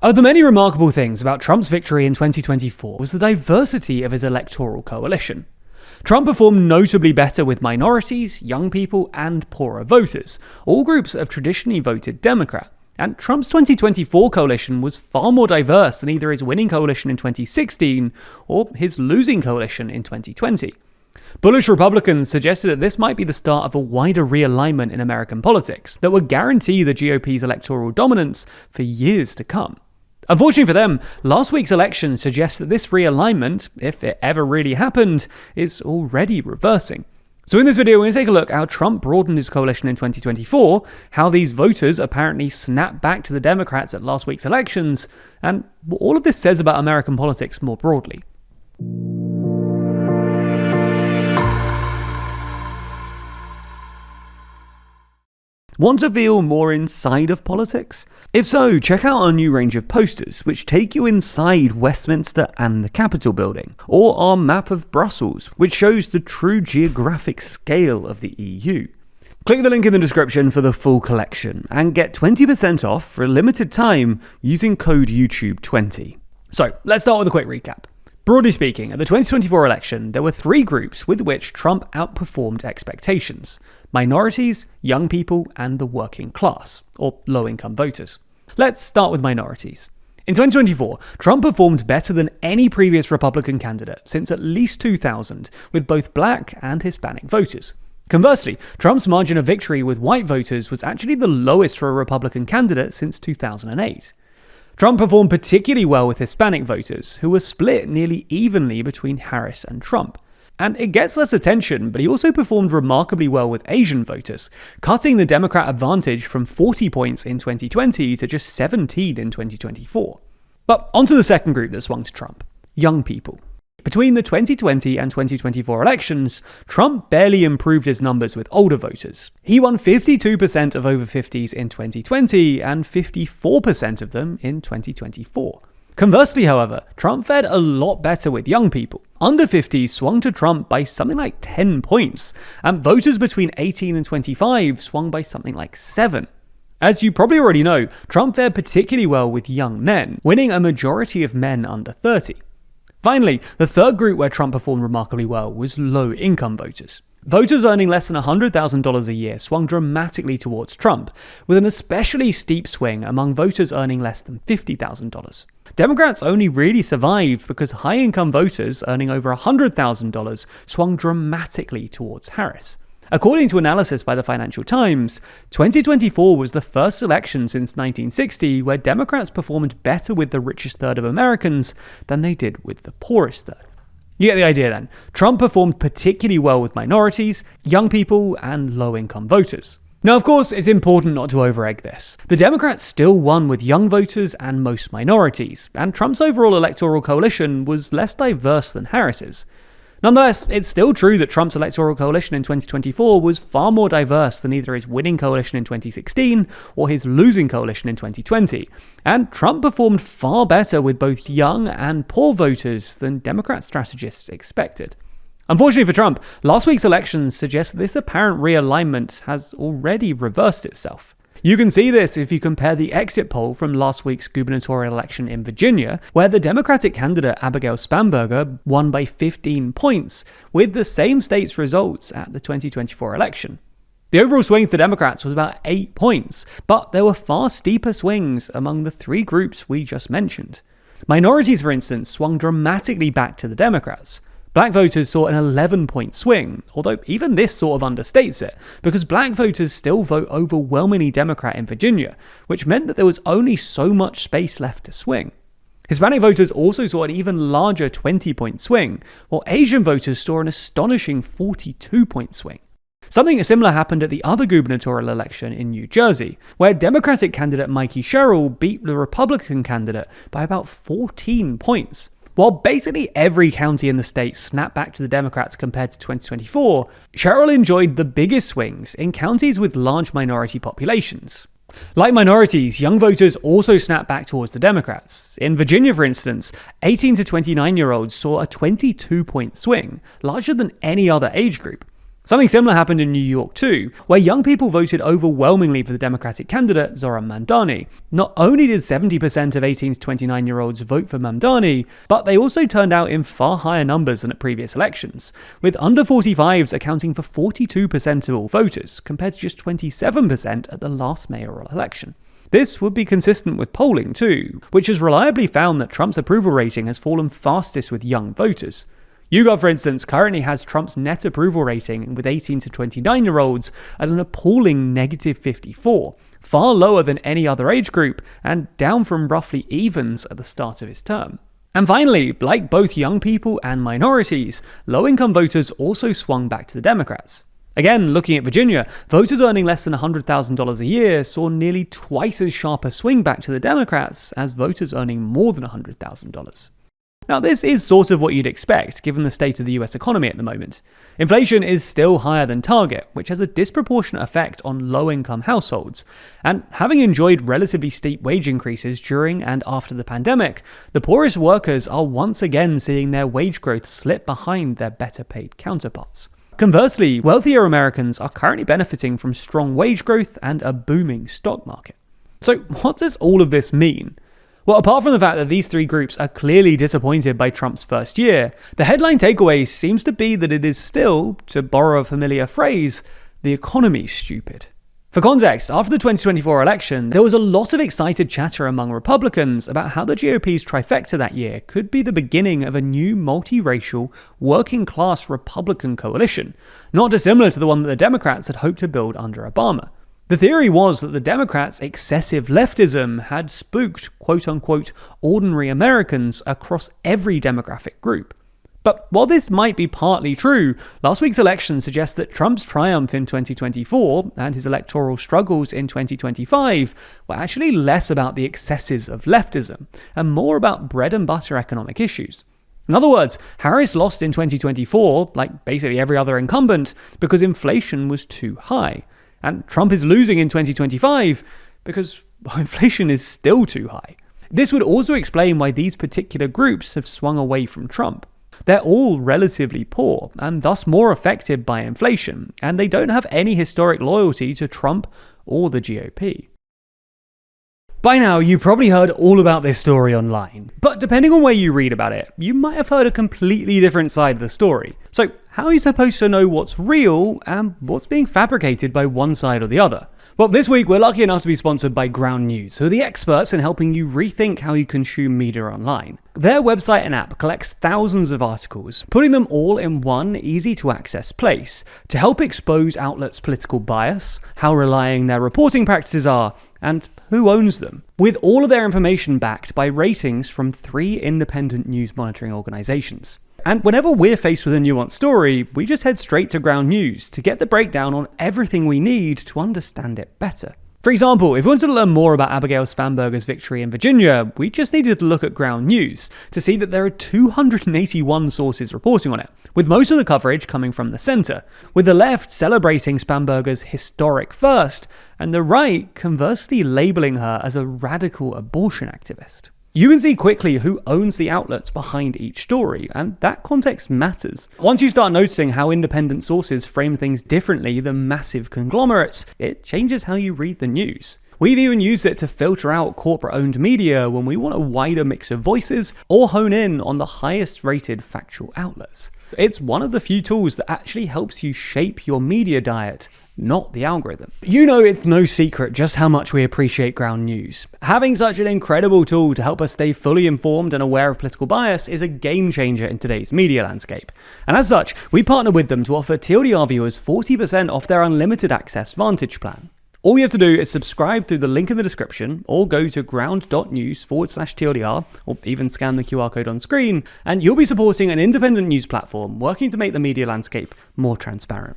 Of the many remarkable things about Trump's victory in 2024 was the diversity of his electoral coalition. Trump performed notably better with minorities, young people, and poorer voters, all groups that have traditionally voted Democrat. And Trump's 2024 coalition was far more diverse than either his winning coalition in 2016 or his losing coalition in 2020. Bullish Republicans suggested that this might be the start of a wider realignment in American politics that would guarantee the GOP's electoral dominance for years to come. Unfortunately for them, last week's election suggests that this realignment, if it ever really happened, is already reversing. So in this video, we're going to take a look at how Trump broadened his coalition in 2024, how these voters apparently snapped back to the Democrats at last week's elections, and what all of this says about American politics more broadly. Want to feel more inside of politics? If so, check out our new range of posters, which take you inside Westminster and the Capitol building, or our map of Brussels, which shows the true geographic scale of the EU. Click the link in the description for the full collection, and get 20% off for a limited time using code YouTube20. So, let's start with a quick recap. Broadly speaking, at the 2024 election, there were three groups with which Trump outperformed expectations: minorities, young people, and the working class, or low-income voters. Let's start with minorities. In 2024, Trump performed better than any previous Republican candidate since at least 2000, with both black and Hispanic voters. Conversely, Trump's margin of victory with white voters was actually the lowest for a Republican candidate since 2008. Trump performed particularly well with Hispanic voters, who were split nearly evenly between Harris and Trump. And it gets less attention, but he also performed remarkably well with Asian voters, cutting the Democrat advantage from 40 points in 2020 to just 17 in 2024. But onto the second group that swung to Trump: young people. Between the 2020 and 2024 elections, Trump barely improved his numbers with older voters. He won 52% of over 50s in 2020 and 54% of them in 2024. Conversely, however, Trump fared a lot better with young people. Under 50s swung to Trump by something like 10 points, and voters between 18 and 25 swung by something like 7. As you probably already know, Trump fared particularly well with young men, winning a majority of men under 30. Finally, the third group where Trump performed remarkably well was low-income voters. Voters earning less than $100,000 a year swung dramatically towards Trump, with an especially steep swing among voters earning less than $50,000. Democrats only really survived because high-income voters earning over $100,000 swung dramatically towards Harris. According to analysis by the Financial Times, 2024 was the first election since 1960 where Democrats performed better with the richest third of Americans than they did with the poorest third. You get the idea then. Trump performed particularly well with minorities, young people, and low-income voters. Now, of course, it's important not to over-egg this. The Democrats still won with young voters and most minorities, and Trump's overall electoral coalition was less diverse than Harris's. Nonetheless, it's still true that Trump's electoral coalition in 2024 was far more diverse than either his winning coalition in 2016 or his losing coalition in 2020, and Trump performed far better with both young and poor voters than Democrat strategists expected. Unfortunately for Trump, last week's elections suggest that this apparent realignment has already reversed itself. You can see this if you compare the exit poll from last week's gubernatorial election in Virginia, where the Democratic candidate Abigail Spanberger won by 15 points, with the same state's results at the 2024 election. The overall swing for the Democrats was about 8 points, but there were far steeper swings among the three groups we just mentioned. Minorities, for instance, swung dramatically back to the Democrats. Black voters saw an 11-point swing, although even this sort of understates it, because black voters still vote overwhelmingly Democrat in Virginia, which meant that there was only so much space left to swing. Hispanic voters also saw an even larger 20-point swing, while Asian voters saw an astonishing 42-point swing. Something similar happened at the other gubernatorial election in New Jersey, where Democratic candidate Mikey Sherrill beat the Republican candidate by about 14 points. While basically every county in the state snapped back to the Democrats compared to 2024, Sherrill enjoyed the biggest swings in counties with large minority populations. Like minorities, young voters also snapped back towards the Democrats. In Virginia, for instance, 18 to 29-year-olds saw a 22-point swing, larger than any other age group. Something similar happened in New York too, where young people voted overwhelmingly for the Democratic candidate Zoran Mamdani. Not only did 70% of 18 to 29-year-olds vote for Mamdani, but they also turned out in far higher numbers than at previous elections, with under 45s accounting for 42% of all voters, compared to just 27% at the last mayoral election. This would be consistent with polling too, which has reliably found that Trump's approval rating has fallen fastest with young voters. YouGov, for instance, currently has Trump's net approval rating with 18 to 29-year-olds at an appalling -54, far lower than any other age group and down from roughly evens at the start of his term. And finally, like both young people and minorities, low-income voters also swung back to the Democrats. Again, looking at Virginia, voters earning less than $100,000 a year saw nearly twice as sharp a swing back to the Democrats as voters earning more than $100,000. Now, this is sort of what you'd expect, given the state of the US economy at the moment. Inflation is still higher than target, which has a disproportionate effect on low-income households. And having enjoyed relatively steep wage increases during and after the pandemic, the poorest workers are once again seeing their wage growth slip behind their better-paid counterparts. Conversely, wealthier Americans are currently benefiting from strong wage growth and a booming stock market. So, what does all of this mean? Well, apart from the fact that these three groups are clearly disappointed by Trump's first year, the headline takeaway seems to be that it is still, to borrow a familiar phrase, the economy's stupid. For context, after the 2024 election, there was a lot of excited chatter among Republicans about how the GOP's trifecta that year could be the beginning of a new multiracial, working-class Republican coalition, not dissimilar to the one that the Democrats had hoped to build under Obama. The theory was that the Democrats' excessive leftism had spooked quote-unquote ordinary Americans across every demographic group. But while this might be partly true, last week's election suggests that Trump's triumph in 2024 and his electoral struggles in 2025 were actually less about the excesses of leftism and more about bread-and-butter economic issues. In other words, Harris lost in 2024, like basically every other incumbent, because inflation was too high. And Trump is losing in 2025 because inflation is still too high. This would also explain why these particular groups have swung away from Trump. They're all relatively poor and thus more affected by inflation, and they don't have any historic loyalty to Trump or the GOP. By now, you probably heard all about this story online, but depending on where you read about it, you might have heard a completely different side of the story. So, how are you supposed to know what's real and what's being fabricated by one side or the other? Well, this week we're lucky enough to be sponsored by Ground News, who are the experts in helping you rethink how you consume media online. Their website and app collects thousands of articles, putting them all in one easy-to-access place to help expose outlets' political bias, how relying their reporting practices are, and who owns them, with all of their information backed by ratings from 3 independent news monitoring organizations. And whenever we're faced with a nuanced story, we just head straight to Ground News to get the breakdown on everything we need to understand it better. For example, if we wanted to learn more about Abigail Spanberger's victory in Virginia, we just needed to look at Ground News to see that there are 281 sources reporting on it, with most of the coverage coming from the center, with the left celebrating Spanberger's historic first, and the right conversely labeling her as a radical abortion activist. You can see quickly who owns the outlets behind each story, and that context matters. Once you start noticing how independent sources frame things differently than massive conglomerates, it changes how you read the news. We've even used it to filter out corporate-owned media when we want a wider mix of voices or hone in on the highest-rated factual outlets. It's one of the few tools that actually helps you shape your media diet, not the algorithm. You know it's no secret just how much we appreciate Ground News. Having such an incredible tool to help us stay fully informed and aware of political bias is a game changer in today's media landscape. And as such, we partner with them to offer TLDR viewers 40% off their unlimited access Vantage plan. All you have to do is subscribe through the link in the description or go to ground.news/TLDR or even scan the QR code on screen, and you'll be supporting an independent news platform working to make the media landscape more transparent.